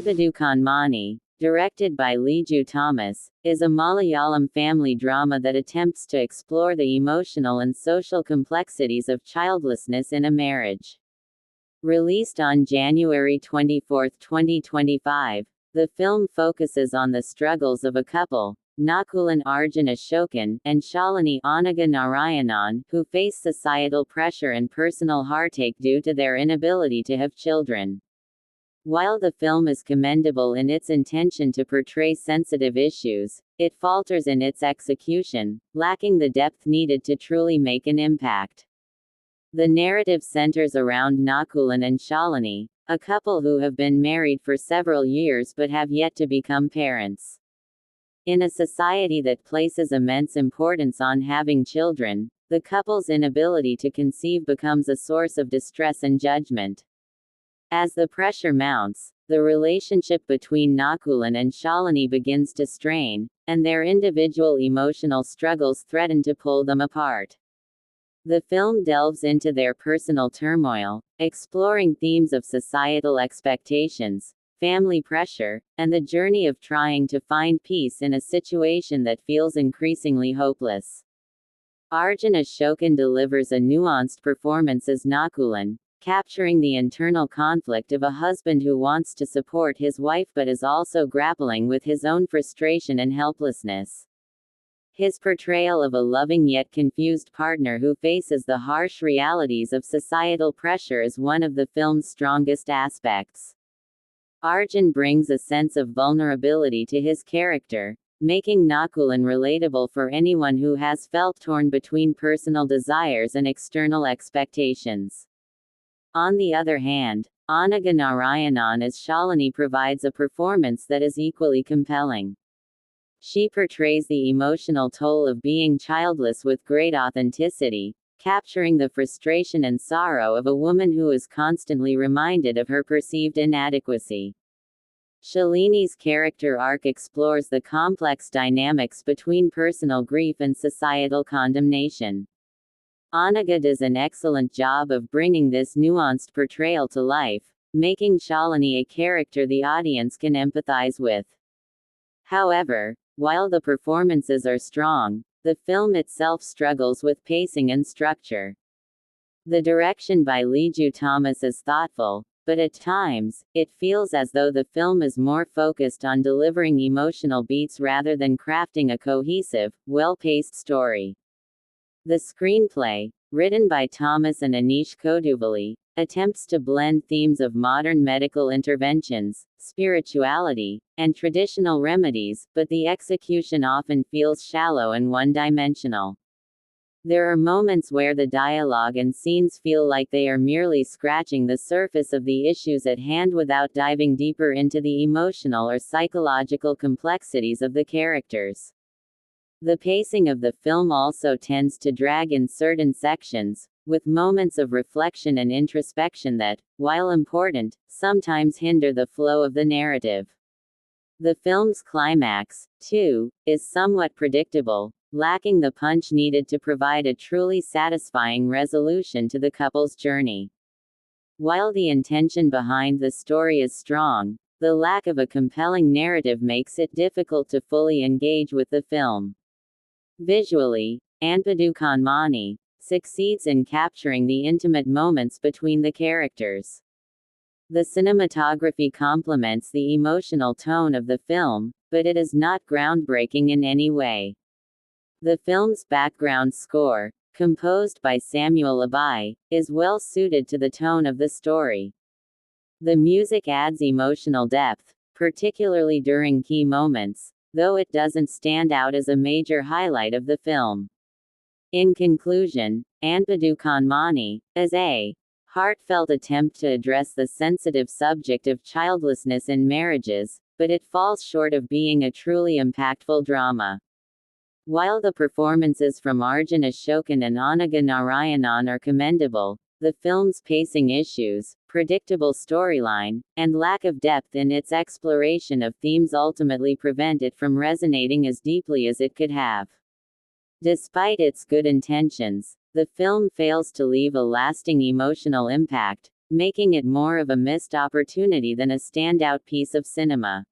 Anpodu Kanmani, directed by Liju Thomas, is a Malayalam family drama that attempts to explore the emotional and social complexities of childlessness in a marriage. Released on January 24, 2025, the film focuses on the struggles of a couple, Nakulan Arjun Ashokan and Shalini Anaga Narayanan, who face societal pressure and personal heartache due to their inability to have children. While the film is commendable in its intention to portray sensitive issues, it falters in its execution, lacking the depth needed to truly make an impact. The narrative centers around Nakulan and Shalini, a couple who have been married for several years but have yet to become parents. In a society that places immense importance on having children, the couple's inability to conceive becomes a source of distress and judgment. As the pressure mounts, the relationship between Nakulan and Shalini begins to strain, and their individual emotional struggles threaten to pull them apart. The film delves into their personal turmoil, exploring themes of societal expectations, family pressure, and the journey of trying to find peace in a situation that feels increasingly hopeless. Arjun Ashokan delivers a nuanced performance as Nakulan, capturing the internal conflict of a husband who wants to support his wife but is also grappling with his own frustration and helplessness. His portrayal of a loving yet confused partner who faces the harsh realities of societal pressure is one of the film's strongest aspects. Arjun brings a sense of vulnerability to his character, making Nakulan relatable for anyone who has felt torn between personal desires and external expectations. On the other hand, Anaga Narayanan as Shalini provides a performance that is equally compelling. She portrays the emotional toll of being childless with great authenticity, capturing the frustration and sorrow of a woman who is constantly reminded of her perceived inadequacy. Shalini's character arc explores the complex dynamics between personal grief and societal condemnation. Anaga does an excellent job of bringing this nuanced portrayal to life, making Shalini a character the audience can empathize with. However, while the performances are strong, the film itself struggles with pacing and structure. The direction by Liju Thomas is thoughtful, but at times, it feels as though the film is more focused on delivering emotional beats rather than crafting a cohesive, well-paced story. The screenplay, written by Thomas and Anish Koduvali, attempts to blend themes of modern medical interventions, spirituality, and traditional remedies, but the execution often feels shallow and one-dimensional. There are moments where the dialogue and scenes feel like they are merely scratching the surface of the issues at hand without diving deeper into the emotional or psychological complexities of the characters. The pacing of the film also tends to drag in certain sections, with moments of reflection and introspection that, while important, sometimes hinder the flow of the narrative. The film's climax, too, is somewhat predictable, lacking the punch needed to provide a truly satisfying resolution to the couple's journey. While the intention behind the story is strong, the lack of a compelling narrative makes it difficult to fully engage with the film. Visually, Anpodu Kanmani succeeds in capturing the intimate moments between the characters. The cinematography complements the emotional tone of the film, but it is not groundbreaking in any way. The film's background score, composed by Samuel Abai, is well suited to the tone of the story. The music adds emotional depth, particularly during key moments, though it doesn't stand out as a major highlight of the film. In conclusion, Anpodu Kanmani is a heartfelt attempt to address the sensitive subject of childlessness in marriages, but it falls short of being a truly impactful drama. While the performances from Arjun Ashokan and Anaga Narayanan are commendable, the film's pacing issues, predictable storyline, and lack of depth in its exploration of themes ultimately prevent it from resonating as deeply as it could have. Despite its good intentions, the film fails to leave a lasting emotional impact, making it more of a missed opportunity than a standout piece of cinema.